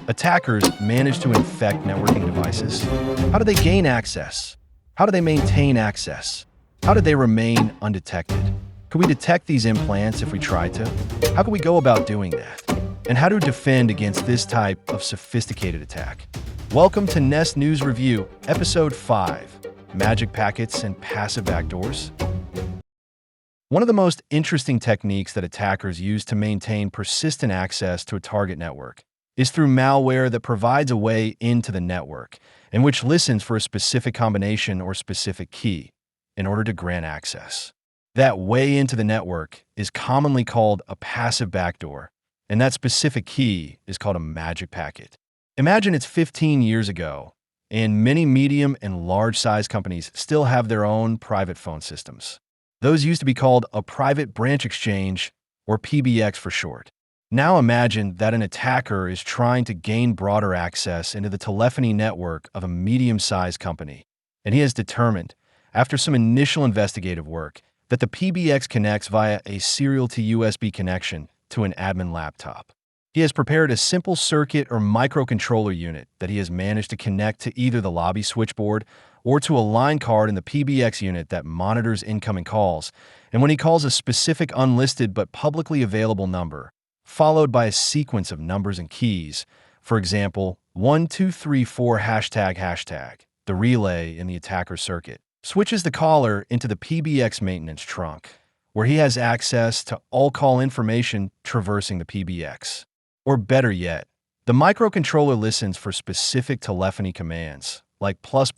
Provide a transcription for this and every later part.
Attackers manage to infect networking devices. How do they gain access? How do they maintain access? How do they remain undetected? Could we detect these implants if we tried to? How can we go about doing that? And how to defend against this type of sophisticated attack? Welcome to Nest News Review, Episode 5, Magic Packets and Passive Backdoors. One of the most interesting techniques that attackers use to maintain persistent access to a target network is through malware that provides a way into the network, and which listens for a specific combination or specific key in order to grant access. That way into the network is commonly called a passive backdoor, and that specific key is called a magic packet. Imagine it's 15 years ago, and many medium and large-sized companies still have their own private phone systems. Those used to be called a private branch exchange, or PBX for short. Now imagine that an attacker is trying to gain broader access into the telephony network of a medium-sized company, and he has determined, after some initial investigative work, that the PBX connects via a serial to USB connection to an admin laptop. He has prepared a simple circuit or microcontroller unit that he has managed to connect to either the lobby switchboard or to a line card in the PBX unit that monitors incoming calls, and when he calls a specific unlisted but publicly available number, followed by a sequence of numbers and keys, for example, 1234 ##, the relay in the attacker circuit, switches the caller into the PBX maintenance trunk, where he has access to all call information traversing the PBX. Or better yet, the microcontroller listens for specific telephony commands, like +++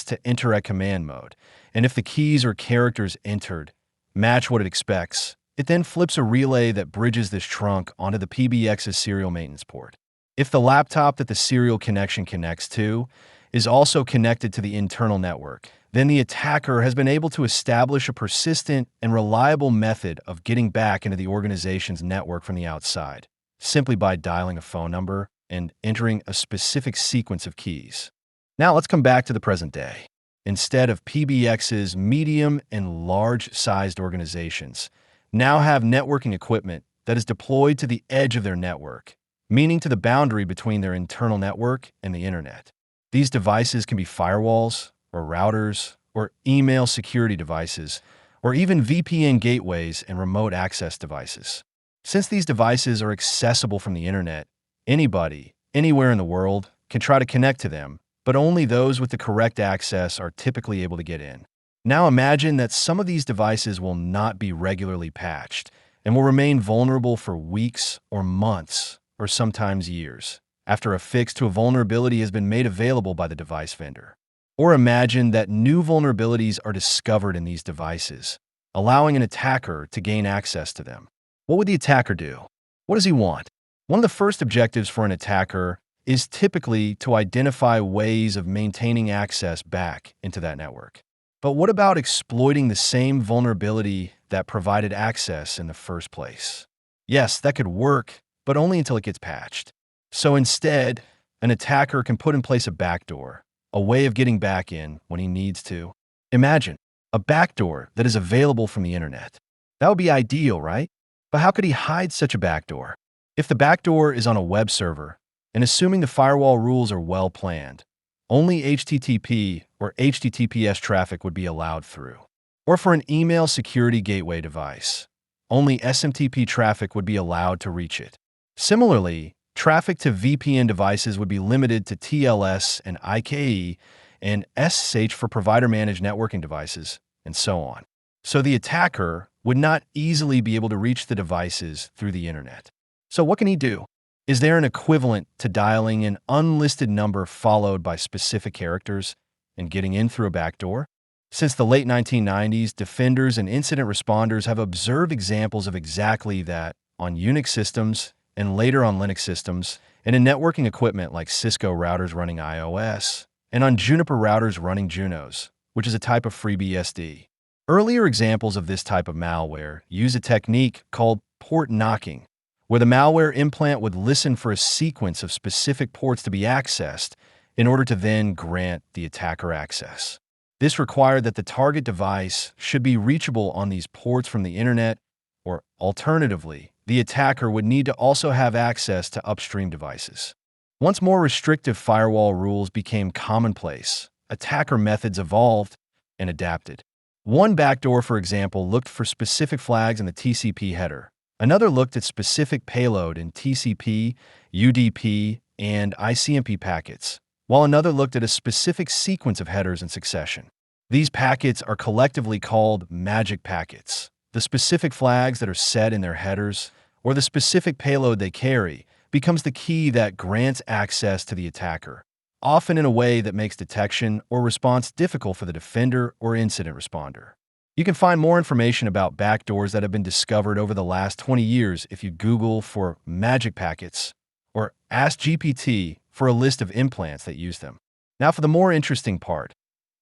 to enter at command mode, and if the keys or characters entered match what it expects, it then flips a relay that bridges this trunk onto the PBX's serial maintenance port. If the laptop that the serial connection connects to is also connected to the internal network, then the attacker has been able to establish a persistent and reliable method of getting back into the organization's network from the outside, simply by dialing a phone number and entering a specific sequence of keys. Now let's come back to the present day. Instead of PBX's medium and large-sized organizations now have networking equipment that is deployed to the edge of their network, meaning to the boundary between their internal network and the internet. These devices can be firewalls, or routers, or email security devices, or even VPN gateways and remote access devices. Since these devices are accessible from the internet, anybody, anywhere in the world, can try to connect to them, but only those with the correct access are typically able to get in. Now imagine that some of these devices will not be regularly patched and will remain vulnerable for weeks or months, or sometimes years, after a fix to a vulnerability has been made available by the device vendor. Or imagine that new vulnerabilities are discovered in these devices, allowing an attacker to gain access to them. What would the attacker do? What does he want? One of the first objectives for an attacker is typically to identify ways of maintaining access back into that network. But what about exploiting the same vulnerability that provided access in the first place? Yes, that could work, but only until it gets patched. So instead, an attacker can put in place a backdoor, a way of getting back in when he needs to. Imagine a backdoor that is available from the internet. That would be ideal, right? But how could he hide such a backdoor? If the backdoor is on a web server, and assuming the firewall rules are well planned, only HTTP or HTTPS traffic would be allowed through. Or for an email security gateway device, only SMTP traffic would be allowed to reach it. Similarly, traffic to VPN devices would be limited to TLS and IKE and SSH for provider-managed networking devices, and so on. So the attacker would not easily be able to reach the devices through the internet. So what can he do? Is there an equivalent to dialing an unlisted number followed by specific characters and getting in through a backdoor? Since the late 1990s, defenders and incident responders have observed examples of exactly that on Unix systems and later on Linux systems, and in networking equipment like Cisco routers running iOS, and on Juniper routers running Junos, which is a type of FreeBSD. Earlier examples of this type of malware use a technique called port knocking, where the malware implant would listen for a sequence of specific ports to be accessed in order to then grant the attacker access. This required that the target device should be reachable on these ports from the internet, or alternatively, the attacker would need to also have access to upstream devices. Once more restrictive firewall rules became commonplace, attacker methods evolved and adapted. One backdoor, for example, looked for specific flags in the TCP header. Another looked at specific payload in TCP, UDP, and ICMP packets, while another looked at a specific sequence of headers in succession. These packets are collectively called magic packets. The specific flags that are set in their headers, or the specific payload they carry, becomes the key that grants access to the attacker, often in a way that makes detection or response difficult for the defender or incident responder. You can find more information about backdoors that have been discovered over the last 20 years if you Google for magic packets or ask GPT for a list of implants that use them. Now for the more interesting part.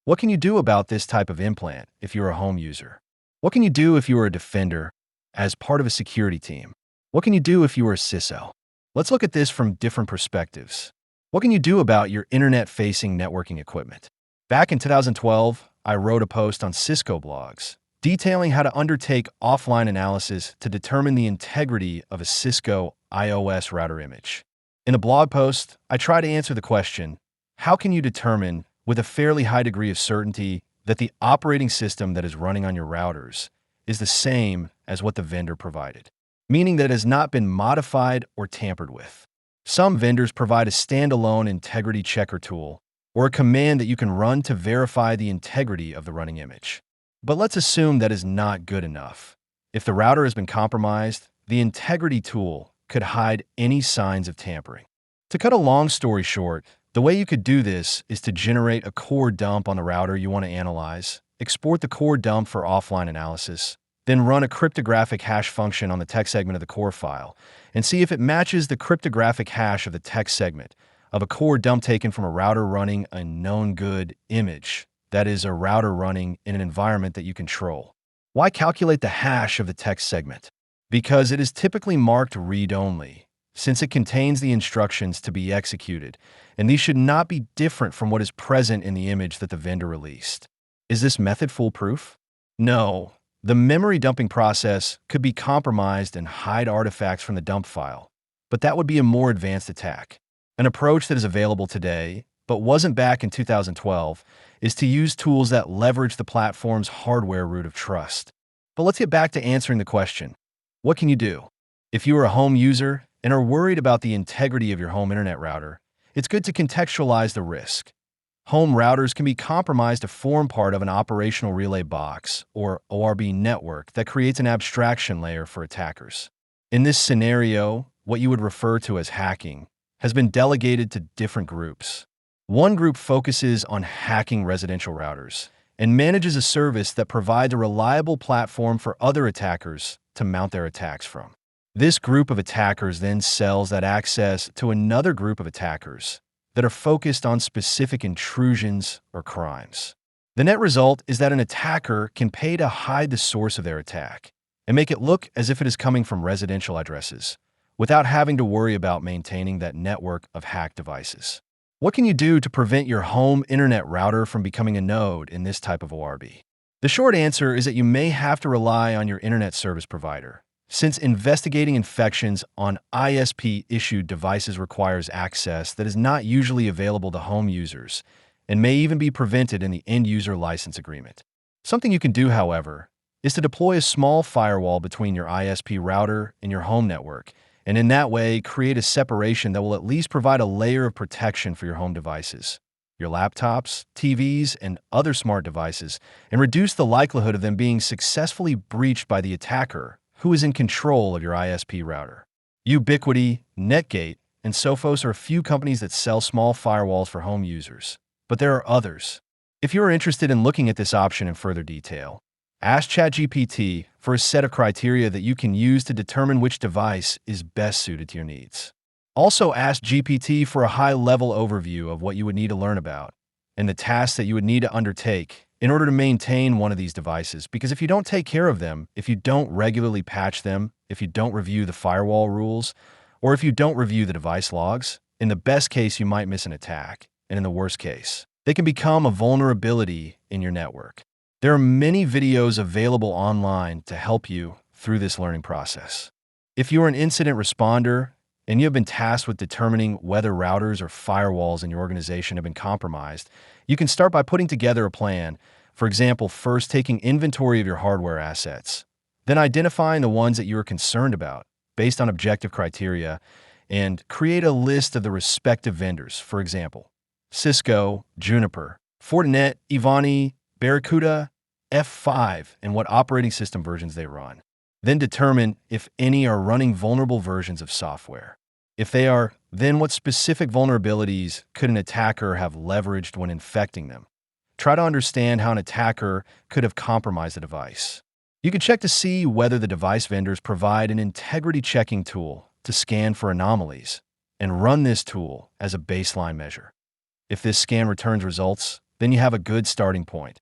What can you do about this type of implant if you're a home user? What can you do if you are a defender as part of a security team? What can you do if you are a CISO? Let's look at this from different perspectives. What can you do about your internet-facing networking equipment? Back in 2012, I wrote a post on Cisco blogs detailing how to undertake offline analysis to determine the integrity of a Cisco IOS router image. In the blog post, I try to answer the question, how can you determine with a fairly high degree of certainty that the operating system that is running on your routers is the same as what the vendor provided, meaning that it has not been modified or tampered with. Some vendors provide a standalone integrity checker tool or a command that you can run to verify the integrity of the running image. But let's assume that is not good enough. If the router has been compromised, the integrity tool could hide any signs of tampering. To cut a long story short, the way you could do this is to generate a core dump on the router you want to analyze, export the core dump for offline analysis, then run a cryptographic hash function on the text segment of the core file, and see if it matches the cryptographic hash of the text segment of a core dump taken from a router running a known good image, that is, a router running in an environment that you control. Why calculate the hash of the text segment? Because it is typically marked read-only, since it contains the instructions to be executed, and these should not be different from what is present in the image that the vendor released. Is this method foolproof? No. The memory dumping process could be compromised and hide artifacts from the dump file, but that would be a more advanced attack. An approach that is available today, but wasn't back in 2012, is to use tools that leverage the platform's hardware root of trust. But let's get back to answering the question, what can you do? If you are a home user and are worried about the integrity of your home internet router, it's good to contextualize the risk. Home routers can be compromised to form part of an operational relay box, or ORB network, that creates an abstraction layer for attackers. In this scenario, what you would refer to as hacking has been delegated to different groups. One group focuses on hacking residential routers and manages a service that provides a reliable platform for other attackers to mount their attacks from. This group of attackers then sells that access to another group of attackers that are focused on specific intrusions or crimes. The net result is that an attacker can pay to hide the source of their attack and make it look as if it is coming from residential addresses, without having to worry about maintaining that network of hacked devices. What can you do to prevent your home internet router from becoming a node in this type of ORB? The short answer is that you may have to rely on your internet service provider, since investigating infections on ISP-issued devices requires access that is not usually available to home users and may even be prevented in the end-user license agreement. Something you can do, however, is to deploy a small firewall between your ISP router and your home network, and in that way create a separation that will at least provide a layer of protection for your home devices, your laptops, TVs, and other smart devices, and reduce the likelihood of them being successfully breached by the attacker who is in control of your ISP router. Ubiquiti, Netgate, and Sophos are a few companies that sell small firewalls for home users, but there are others. If you are interested in looking at this option in further detail, ask ChatGPT for a set of criteria that you can use to determine which device is best suited to your needs. Also, ask GPT for a high-level overview of what you would need to learn about and the tasks that you would need to undertake in order to maintain one of these devices, because if you don't take care of them, if you don't regularly patch them, if you don't review the firewall rules, or if you don't review the device logs, in the best case you might miss an attack, and in the worst case, they can become a vulnerability in your network. There are many videos available online to help you through this learning process. If you are an incident responder and you have been tasked with determining whether routers or firewalls in your organization have been compromised, you can start by putting together a plan. For example, first taking inventory of your hardware assets, then identifying the ones that you are concerned about based on objective criteria, and create a list of the respective vendors. For example, Cisco, Juniper, Fortinet, Ivani, Barracuda, F5, and what operating system versions they run. Then determine if any are running vulnerable versions of software. If they are, then what specific vulnerabilities could an attacker have leveraged when infecting them? Try to understand how an attacker could have compromised the device. You can check to see whether the device vendors provide an integrity checking tool to scan for anomalies, and run this tool as a baseline measure. If this scan returns results, then you have a good starting point.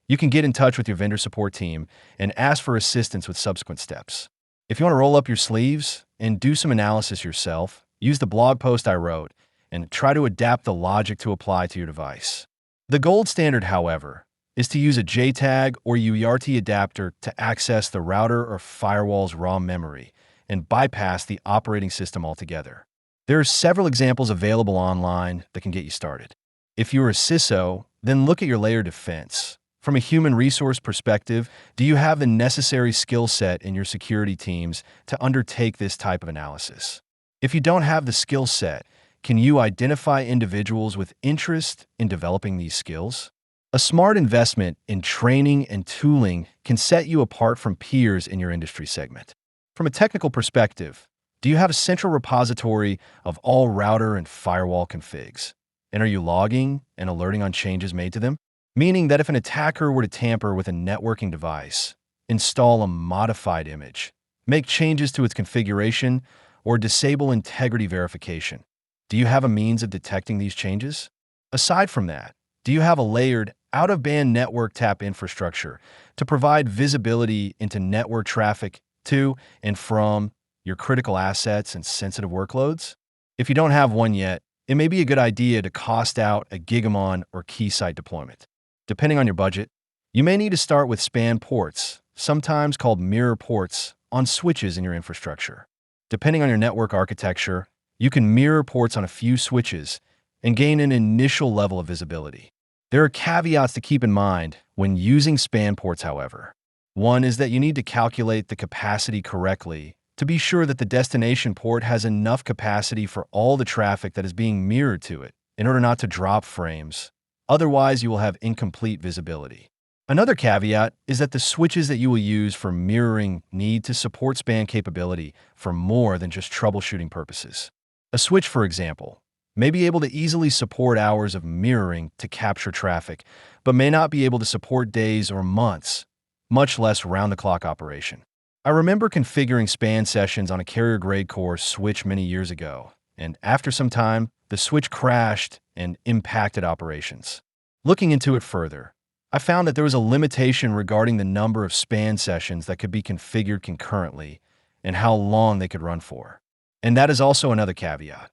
You can get in touch with your vendor support team and ask for assistance with subsequent steps. If you want to roll up your sleeves and do some analysis yourself, use the blog post I wrote and try to adapt the logic to apply to your device. The gold standard, however, is to use a JTAG or UART adapter to access the router or firewall's raw memory and bypass the operating system altogether. There are several examples available online that can get you started. If you're a CISO, then look at your layer defense. From a human resource perspective, do you have the necessary skill set in your security teams to undertake this type of analysis? If you don't have the skill set, can you identify individuals with interest in developing these skills? A smart investment in training and tooling can set you apart from peers in your industry segment. From a technical perspective, do you have a central repository of all router and firewall configs? And are you logging and alerting on changes made to them? Meaning that if an attacker were to tamper with a networking device, install a modified image, make changes to its configuration, or disable integrity verification, do you have a means of detecting these changes? Aside from that, do you have a layered, out-of-band network tap infrastructure to provide visibility into network traffic to and from your critical assets and sensitive workloads? If you don't have one yet, it may be a good idea to cost out a Gigamon or Keysight deployment. Depending on your budget, you may need to start with span ports, sometimes called mirror ports, on switches in your infrastructure. Depending on your network architecture, you can mirror ports on a few switches and gain an initial level of visibility. There are caveats to keep in mind when using span ports, however. One is that you need to calculate the capacity correctly to be sure that the destination port has enough capacity for all the traffic that is being mirrored to it in order not to drop frames. Otherwise, you will have incomplete visibility. Another caveat is that the switches that you will use for mirroring need to support span capability for more than just troubleshooting purposes. A switch, for example, may be able to easily support hours of mirroring to capture traffic, but may not be able to support days or months, much less round-the-clock operation. I remember configuring span sessions on a carrier-grade core switch many years ago, and after some time, the switch crashed and impacted operations. Looking into it further, I found that there was a limitation regarding the number of span sessions that could be configured concurrently and how long they could run for. And that is also another caveat.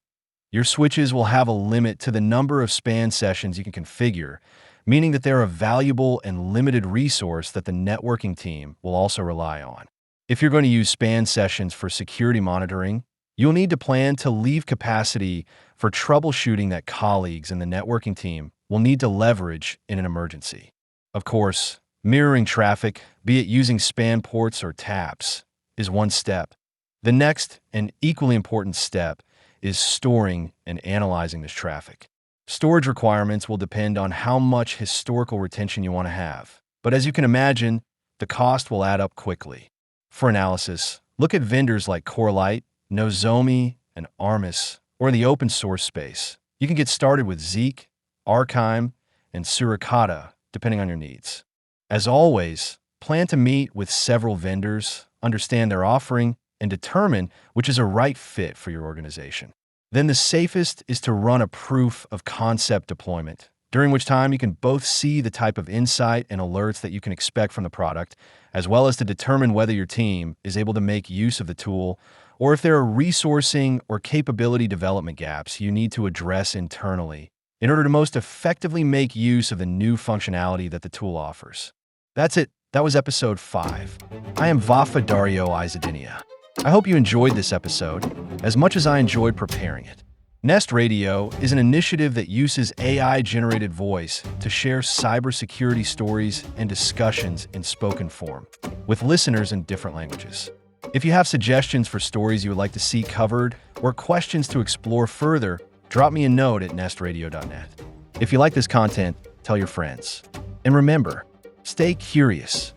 Your switches will have a limit to the number of span sessions you can configure, meaning that they're a valuable and limited resource that the networking team will also rely on. If you're going to use span sessions for security monitoring, you'll need to plan to leave capacity for troubleshooting that colleagues in the networking team will need to leverage in an emergency. Of course, mirroring traffic, be it using span ports or taps, is one step. The next and equally important step is storing and analyzing this traffic. Storage requirements will depend on how much historical retention you want to have, but as you can imagine, the cost will add up quickly. For analysis, look at vendors like Corelight, Nozomi, and Armis, or in the open source space. You can get started with Zeek, Archime, and Suricata, depending on your needs. As always, plan to meet with several vendors, understand their offering, and determine which is a right fit for your organization. Then the safest is to run a proof of concept deployment, during which time you can both see the type of insight and alerts that you can expect from the product, as well as to determine whether your team is able to make use of the tool or if there are resourcing or capability development gaps you need to address internally in order to most effectively make use of the new functionality that the tool offers. That's it. That was episode 5. I am Vafa Dario Izadinia. I hope you enjoyed this episode as much as I enjoyed preparing it. Nest Radio is an initiative that uses AI-generated voice to share cybersecurity stories and discussions in spoken form with listeners in different languages. If you have suggestions for stories you would like to see covered or questions to explore further, drop me a note at nestradio.net. If you like this content, tell your friends. And remember, stay curious,